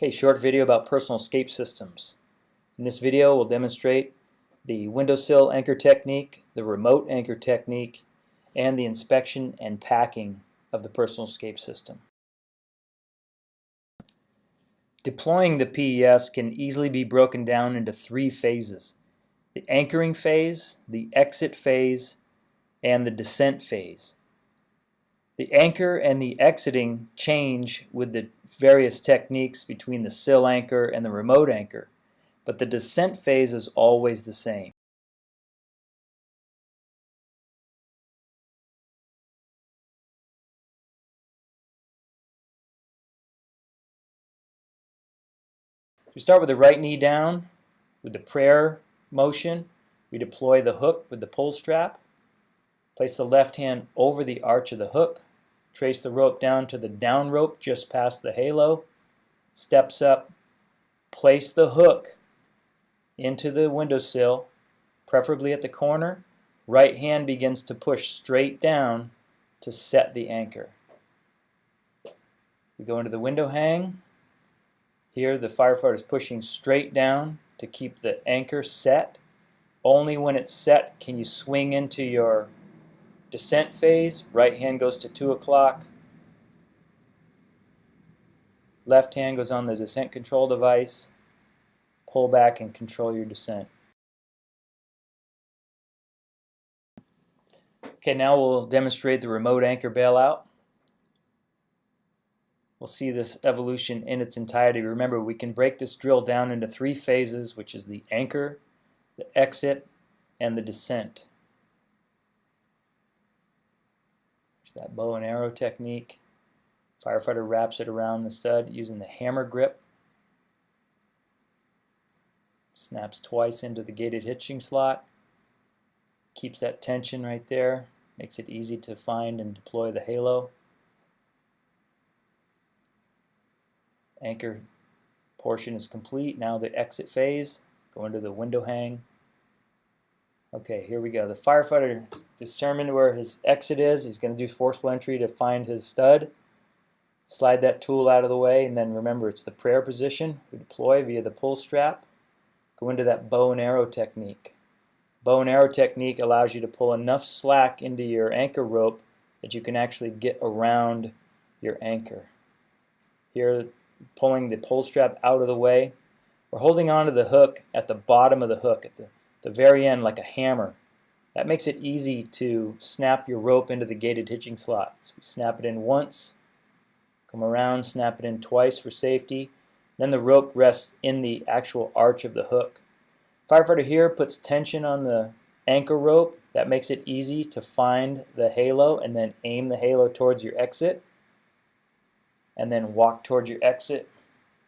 Okay, short video about personal escape systems. In this video we'll demonstrate the windowsill anchor technique, the remote anchor technique, and the inspection and packing of the personal escape system. Deploying the PES can easily be broken down into three phases: the anchoring phase, the exit phase, and the descent phase. The anchor and the exiting change with the various techniques between the sill anchor and the remote anchor, but the descent phase is always the same. We start with the right knee down. With the prayer motion, we deploy the hook with the pull strap. Place the left hand over the arch of the hook. Trace the rope down to the down rope just past the halo. Steps up. Place the hook into the windowsill, preferably at the corner. Right hand begins to push straight down to set the anchor. We go into the window hang. Here the firefighter is pushing straight down to keep the anchor set. Only when it's set can you swing into your descent phase. Right hand goes to 2 o'clock. Left hand goes on the descent control device. Pull back and control your descent. Okay, now we'll demonstrate the remote anchor bailout. We'll see this evolution in its entirety. Remember, we can break this drill down into three phases, which is the anchor, the exit, and the descent. There's that bow and arrow technique. Firefighter wraps it around the stud using the hammer grip. Snaps twice into the gated hitching slot. Keeps that tension right there. Makes it easy to find and deploy the halo. Anchor portion is complete. Now the exit phase. Go into the window hang. Okay, here we go. The firefighter determined where his exit is. He's going to do forcible entry to find his stud. Slide that tool out of the way, and then remember it's the prayer position. We deploy via the pull strap. Go into that bow and arrow technique. Bow and arrow technique allows you to pull enough slack into your anchor rope that you can actually get around your anchor. Here, pulling the pull strap out of the way. We're holding onto the hook at the bottom of the hook, at the very end, like a hammer. That makes it easy to snap your rope into the gated hitching slot. So we snap it in once, come around, snap it in twice for safety. Then the rope rests in the actual arch of the hook. Firefighter here puts tension on the anchor rope. That makes it easy to find the halo and then aim the halo towards your exit. And then walk towards your exit.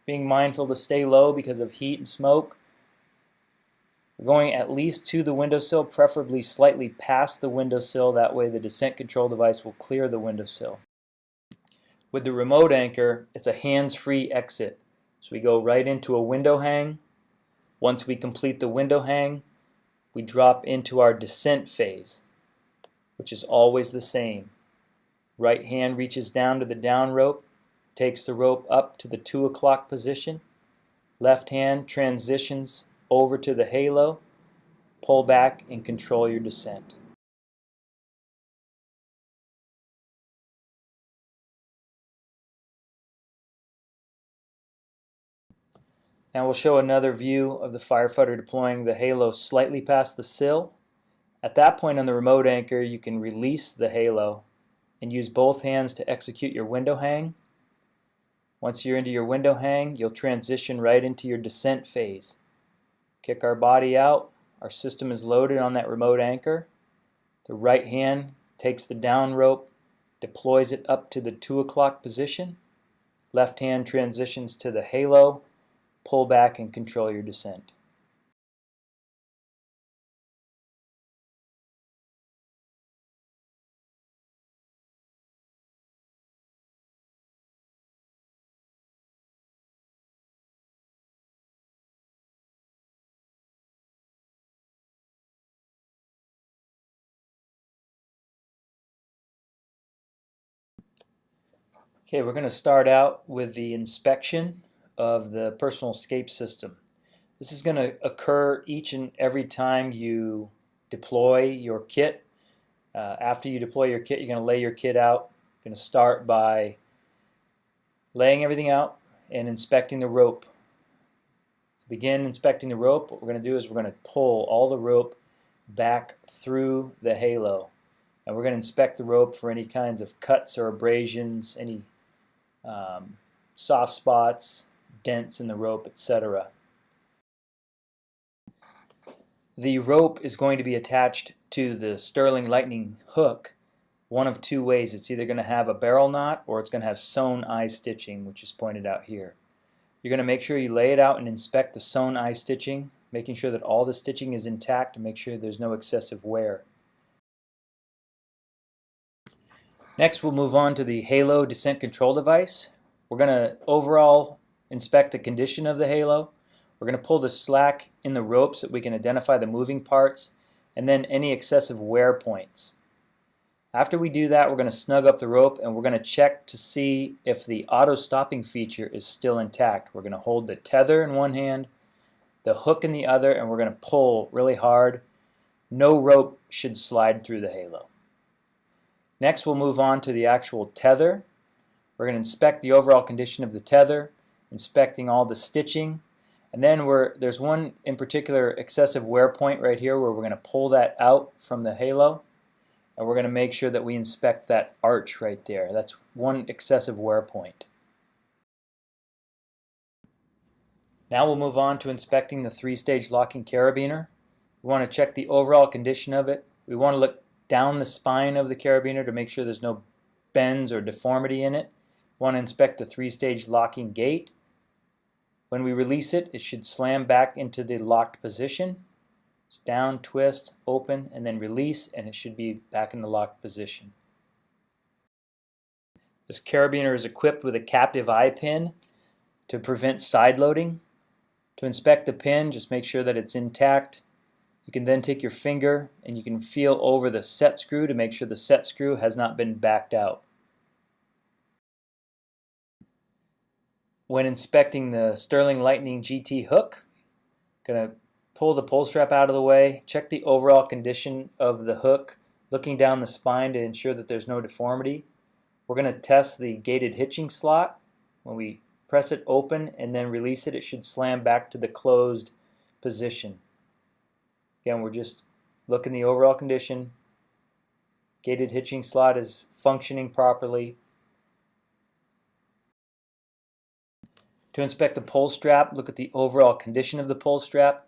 Being mindful to stay low because of heat and smoke. We're going at least to the windowsill, preferably slightly past the windowsill. That way the descent control device will clear the windowsill. With the remote anchor, it's a hands-free exit. So we go right into a window hang. Once we complete the window hang, we drop into our descent phase, which is always the same. Right hand reaches down to the down rope, takes the rope up to the 2 o'clock position. Left hand transitions over to the halo. Pull back and control your descent. Now we'll show another view of the firefighter deploying the halo slightly past the sill. At that point on the remote anchor, you can release the halo and use both hands to execute your window hang. Once you're into your window hang, you'll transition right into your descent phase. Kick our body out. Our system is loaded on that remote anchor. The right hand takes the down rope, deploys it up to the 2 o'clock position. Left hand transitions to the halo. Pull back and control your descent. Okay, we're going to start out with the inspection of the personal escape system. This is going to occur each and every time you deploy your kit. After you deploy your kit, you're going to lay your kit out. You're going to start by laying everything out and inspecting the rope. To begin inspecting the rope, what we're going to do is we're going to pull all the rope back through the halo. And we're going to inspect the rope for any kinds of cuts or abrasions, any soft spots, dents in the rope, etc. The rope is going to be attached to the Sterling Lightning hook one of two ways. It's either going to have a barrel knot or it's going to have sewn eye stitching, which is pointed out here. You're going to make sure you lay it out and inspect the sewn eye stitching, making sure that all the stitching is intact and make sure there's no excessive wear. Next, we'll move on to the halo descent control device. We're going to overall inspect the condition of the halo. We're going to pull the slack in the rope so that we can identify the moving parts and then any excessive wear points. After we do that, we're going to snug up the rope and we're going to check to see if the auto stopping feature is still intact. We're going to hold the tether in one hand, the hook in the other, and we're going to pull really hard. No rope should slide through the halo. Next, we'll move on to the actual tether. We're going to inspect the overall condition of the tether, inspecting all the stitching, and then there's one in particular excessive wear point right here where we're going to pull that out from the halo, and we're going to make sure that we inspect that arch right there. That's one excessive wear point. Now we'll move on to inspecting the three-stage locking carabiner. We want to check the overall condition of it. We want to look down the spine of the carabiner to make sure there's no bends or deformity in it. We want to inspect the three-stage locking gate. When we release it, it should slam back into the locked position. Down, twist, open, and then release, and it should be back in the locked position. This carabiner is equipped with a captive eye pin to prevent side loading. To inspect the pin, just make sure that it's intact. You can then take your finger and you can feel over the set screw to make sure the set screw has not been backed out. When inspecting the Sterling Lightning GT hook, I'm going to pull the pull strap out of the way, check the overall condition of the hook, looking down the spine to ensure that there's no deformity. We're going to test the gated hitching slot. When we press it open and then release it, it should slam back to the closed position. Again, we're just looking the overall condition. Gated hitching slot is functioning properly. To inspect the pull strap, look at the overall condition of the pull strap.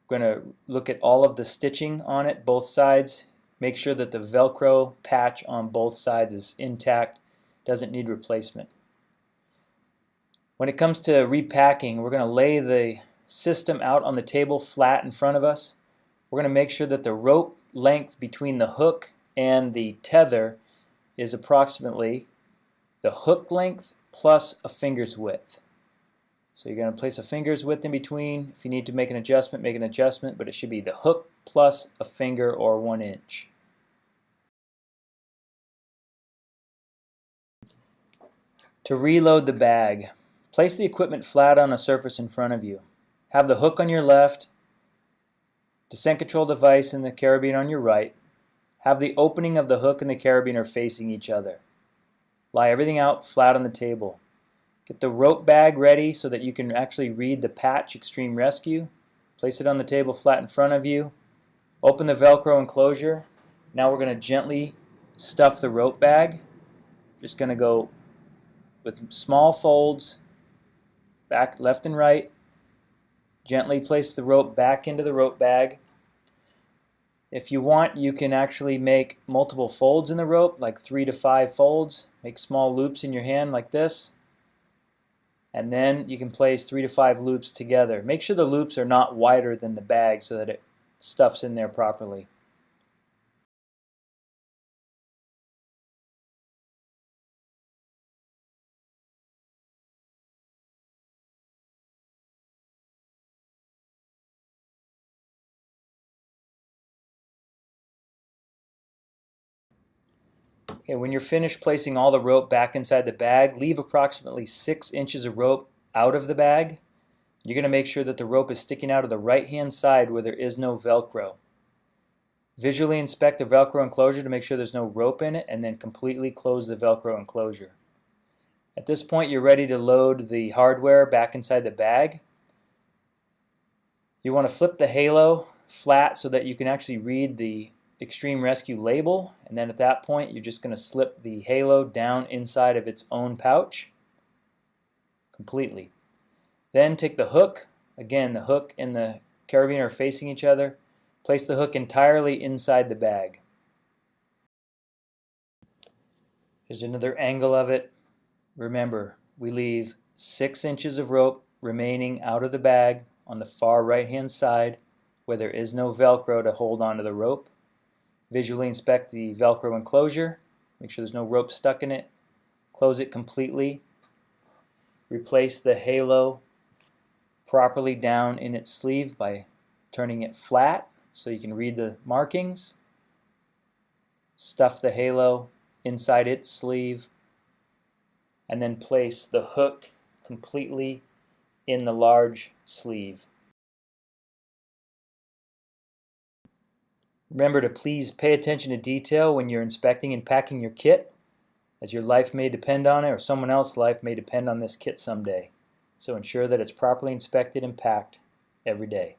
We're going to look at all of the stitching on it, both sides. Make sure that the Velcro patch on both sides is intact, doesn't need replacement. When it comes to repacking, we're going to lay the system out on the table flat in front of us. We're going to make sure that the rope length between the hook and the tether is approximately the hook length plus a finger's width. So you're going to place a finger's width in between. If you need to make an adjustment, but it should be the hook plus a finger or 1 inch. To reload the bag, place the equipment flat on a surface in front of you. Have the hook on your left, descent control device and the carabiner on your right. Have the opening of the hook and the carabiner facing each other. Lie everything out flat on the table. Get the rope bag ready so that you can actually read the patch Extreme Rescue. Place it on the table flat in front of you. Open the Velcro enclosure. Now we're going to gently stuff the rope bag. Just going to go with small folds, back left and right. Gently place the rope back into the rope bag. If you want, you can actually make multiple folds in the rope, like 3 to 5 folds. Make small loops in your hand like this. And then you can place 3 to 5 loops together. Make sure the loops are not wider than the bag so that it stuffs in there properly. Okay, when you're finished placing all the rope back inside the bag, leave approximately 6 inches of rope out of the bag. You're going to make sure that the rope is sticking out of the right-hand side where there is no Velcro. Visually inspect the Velcro enclosure to make sure there's no rope in it, and then completely close the Velcro enclosure. At this point, you're ready to load the hardware back inside the bag. You want to flip the halo flat so that you can actually read the Extreme Rescue label, and then at that point you're just going to slip the halo down inside of its own pouch completely. Then take the hook, again the hook and the carabiner are facing each other, place the hook entirely inside the bag. Here's another angle of it. Remember, we leave 6 inches of rope remaining out of the bag on the far right hand side where there is no Velcro to hold onto the rope. Visually inspect the Velcro enclosure, make sure there's no rope stuck in it, close it completely, replace the halo properly down in its sleeve by turning it flat so you can read the markings, stuff the halo inside its sleeve, and then place the hook completely in the large sleeve. Remember to please pay attention to detail when you're inspecting and packing your kit, as your life may depend on it, or someone else's life may depend on this kit someday. So ensure that it's properly inspected and packed every day.